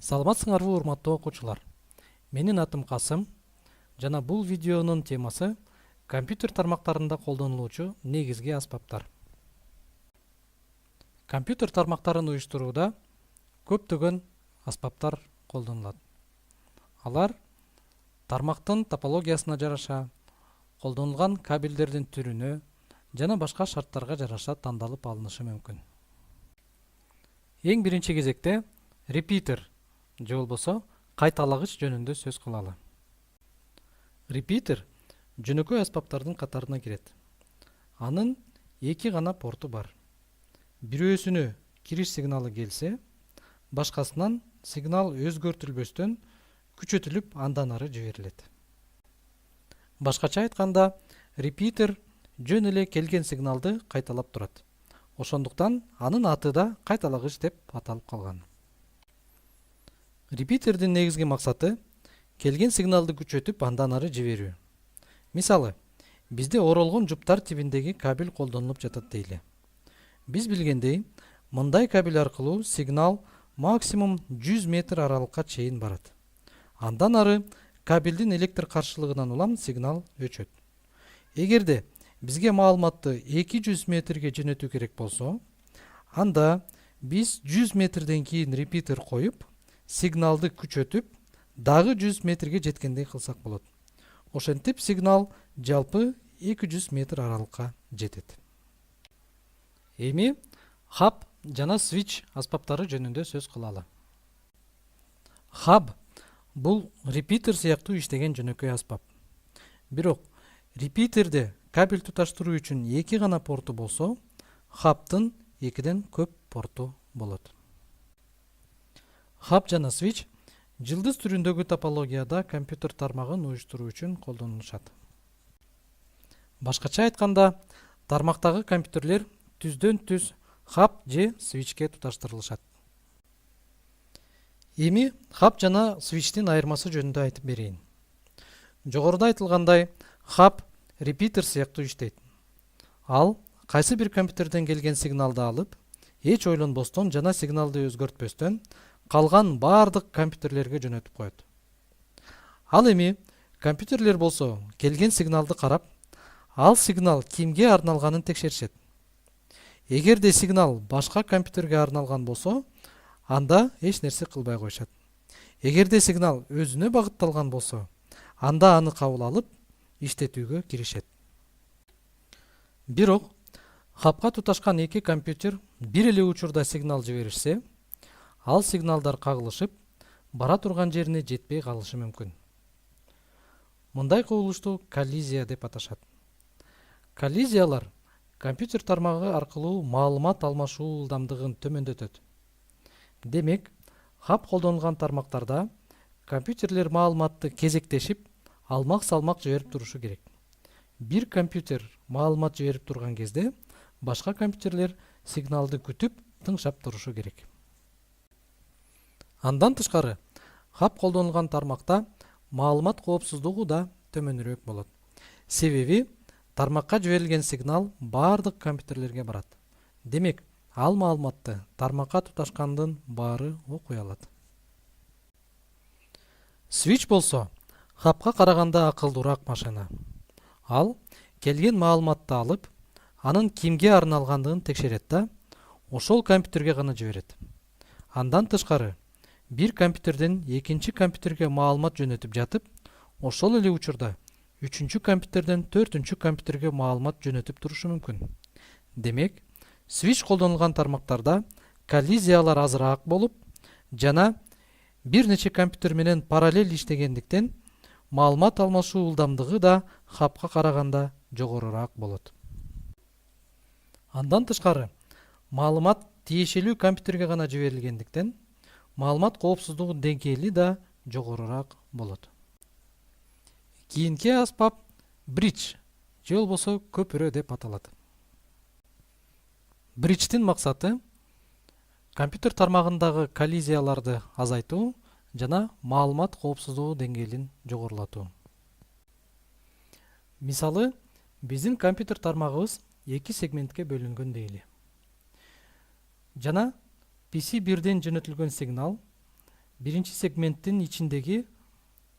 Саламатсыңарбы урматтуу окуучулар. Менин атым Касым жана бул видеонун темасы компьютер тармактарында колдонулуучу негизги аспаптар. Компьютер тармактарын уюштурууда көптөгөн аспаптар колдонулат. Алар тармактын топологиясына жараша, колдонулган кабелдердин түрүнө жана башка шарттарга жараша тандалып алынышы мүмкүн. Эң биринчи кезекте репитер же болбосо кайталагыч жөнүндө сөз кылалы. Репитер жөнөкөй аспаптардын катарына кирет. Анын эки гана порту бар. Бирөөсүнө кириш сигналы келсе, башкасынан сигнал өзгөртүлбөстөн күчөтүлүп андан ары жиберилет. Башкача айтканда, репитер жөн эле келген сигналды кайталап турат. Ошондуктан анын аты да кайталагыч деп аталып калган. Репитердин негизги максаты келген сигналды күчөтүп андан ары жиберүү. Мисалы, бизде оролгон жуптар тибиндеги кабель колдонулуп жатат дейли. Биз билгендей, мындай кабель аркылуу сигнал максимум 100 метр аралыкка чейин барат. Андан ары кабелдин электр каршылыгынан улам сигнал өчөт. Эгерде бизге маалыматты 200 метрге жөнөтүү керек болсо, анда биз 100 метрден кийин репитер коюп, сигналды күчөтүп, дагы 100 метрге жеткендей кылсак болот. Ошентип сигнал жалпы 200 метр аралыкка жетет. Эми хаб жана свич аспаптары жөнүндө сөз кылалы. Хаб бул репитер сыяктуу иштеген жөнөкөй аспап. Бирок репитерде кабель туташтыруу үчүн эки гана порту болсо, хабтын экиден көп порту болот. Хаб жана свич жылдыз түрүндөгү топологияда компьютер тармагын уюштуруу үчүн колдонулушат. Башкача айтканда, тармактагы компьютерлер түздөн түз хаб же свичке туташтырылышат. Эми хаб жана свичтин айырмасы жөнүндө айтып берейин. Жогоруда айтылгандай, хаб репитер сыяктуу иштейт. Ал кайсы бир компьютерден келген сигналды алып, эч ойлонбостон жана сигналды өзгөртпөстөн калган бардык компьютерлерге жөнөтүп коет. Ал эми компьютерлер болсо келген сигналды карап, ал сигнал кимге арналганын текшеришет. Эгерде сигнал башка компьютерге арналган болсо, анда эч нерсе кылбай коюшат. Эгерде сигнал өзүнө багытталган болсо, анда аны кабыл алып, иштетүүгө киришет. Бирок хабка туташкан эки компьютер бир эле учурда сигнал жиберишсе, ал сигналдар кагылышып, бара турган жерине жетпей калышы мүмкүн. Мындай кубулушту коллизия деп аташат. Коллизиялар компьютер тармагы аркылуу маалымат алмашуу ылдамдыгын төмөндөтөт. Демек, хаб колдонулган тармактарда компьютерлер маалыматты кезектешип, алмак-салмак жиберип турушу керек. Бир компьютер маалымат жиберип турган кезде, башка компьютерлер сигналды күтүп, тыңшап турушу керек. Андан тышкары, хаб колдонулган тармакта маалымат коопсуздугу да төмөнүрөөк болот. Себеби тармакка жиберилген сигнал бардык компьютерлерге барат. Демек, ал маалыматты тармакка туташкандын баары окуй алат. Свич болсо, хабка караганда акылдуураак машина. Ал келген маалыматты алып, анын кимге арналгандыгын текшерет да, ошол компьютерге гана жиберет. Андан тышкары, бир компьютерден экинчи компьютерге маалымат жөнөтүп жатып, ошол эле учурда үчүнчү компьютерден төртүнчү компьютерге маалымат жөнөтүп турушу мүмкүн. Демек, свич колдонулган тармактарда коллизиялар азыраак болуп, жана бир нече компьютер менен параллель иштегендиктен маалымат алмашуу ылдамдыгы да хабка караганда жогорураак болот. Андан тышкары, маалымат тиешелүү компьютерге гана жиберилгендиктен, маалымат коопсуздугу деңгээли да жогорураак болот. Кийинки аспап бридж же болбосо көпүрө деп аталат. Бридждин максаты компьютер тармагындагы коллизияларды азайтуу жана маалымат коопсуздугу деңгээлин жогорулатуу. Мисалы, биздин компьютер тармагыбыз эки сегментке бөлүнгөн дейли. Жана PC-1ден жөнөтүлгөн сигнал биринчи сегменттин ичиндеги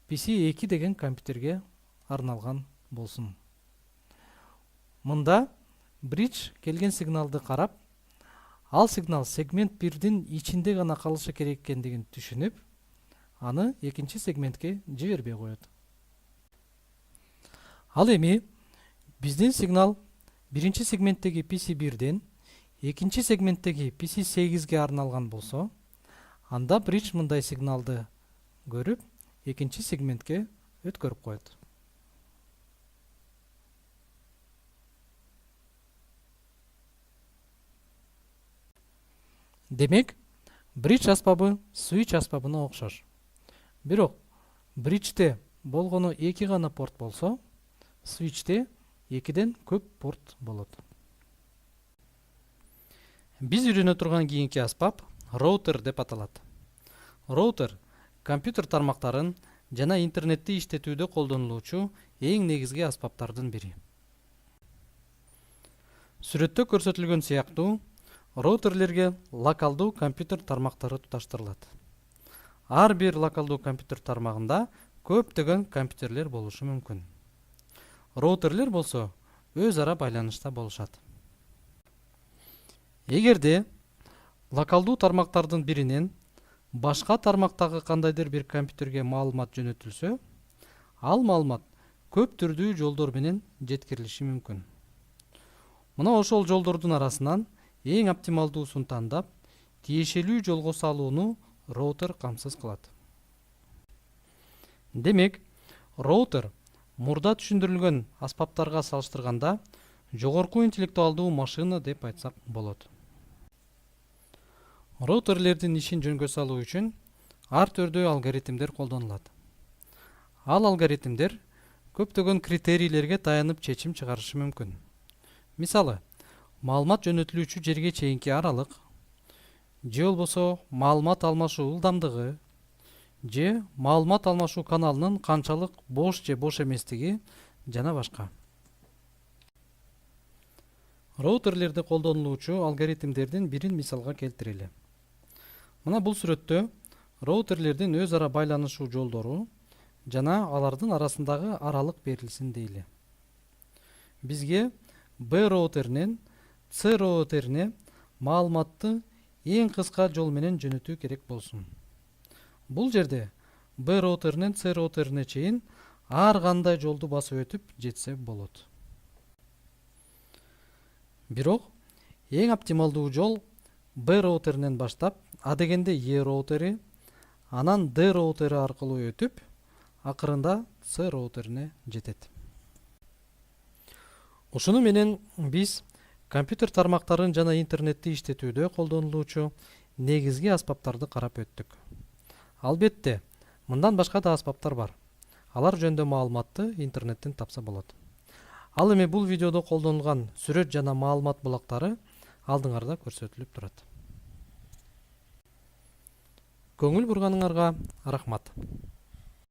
PC2 деген компьютерге арналган болсун. Мында бридж келген сигналды карап, ал сигнал сегмент 1-дин ичинде гана калышы керек экендигин түшүнүп, аны экинчи сегментке жибербей коет. Ал эми биздин сигнал биринчи сегменттеги PC1-ден экинчи сегменттеги PC8-ге арналган болсо, анда бридж мындай сигналды көрүп, экинчи сегментке өткөрүп коет. Демек, бридж аспабы switch аспабына окшош. Бирок, бриджде болгону 2 гана порт болсо, switchте 2ден көп порт болот. Биз үйрөнө турган кийинки аспап роутер деп аталат. Роутер компьютер тармактарын жана интернетти иштетүүдө колдонулуучу эң негизги аспаптардын бири. Сүрөттө көрсөтүлгөн сыяктуу, роутерлерге локалдуу компьютер тармактары туташтырылат. Ар бир локалдуу компьютер тармагында көптөгөн компьютерлер болушу мүмкүн. Роутерлер болсо өз ара байланышта болушат. Эгерде локалдуу тармактардын биринен башка тармактагы кандайдыр бир компьютерге маалымат жөнөтүлсө, ал маалымат көп түрдүү жолдор менен жеткирилиши мүмкүн. Мына ошол жолдордун арасынан эң оптималдуусун тандап, тиешелүү жолго салууну роутер камсыз кылат. Демек, роутер мурда түшүндүрүлгөн аспаптарга салыштырганда жогорку интеллектуалдуу машина деп айтсак болот. Роутерлердин ишин жөнгө салуу үчүн ар түрдүү алгоритмдер колдонулат. Ал алгоритмдер көптөгөн критерийлерге таянып чечим чыгарышы мүмкүн. Мисалы, маалымат жөнөтүлүүчү жерге чейинки аралык, же болбосо маалымат алмашуу ылдамдыгы, же маалымат алмашуу каналынын канчалык бош же бош эместиги жана башка. Роутерлерде колдонулуучу алгоритмдердин бирин мисалга келтирели. Мына бул сүрөттө роутерлердин өз ара байланышуу жолдору жана алардын арасындагы аралык берилсин дейли. Бизге B роутеринен C роутерине маалыматты эң кыска жол менен жөнөтүү керек болсун. Бул жерде B роутеринен C роутерине чейин ар кандай жолду басып өтүп жетсе болот. Бирок эң оптималдуу жол B роутеринен баштап, адегенде E роутери, анан D роутери аркылуу өтүп, акырында C роутерине жетет. Ушуну менен биз компьютер тармактарын жана интернетти иштетүүдө колдонулуучу негизги аспаптарды карап өттүк. Албетте, мындан башка да аспаптар бар. Алар жөнүндө маалыматты интернеттен тапса болот. Ал эми бул видеодо колдонулган сүрөт жана маалымат булактары алдыңарда көрсөтүлүп турат. Көңүл бурганыңарга рахмат.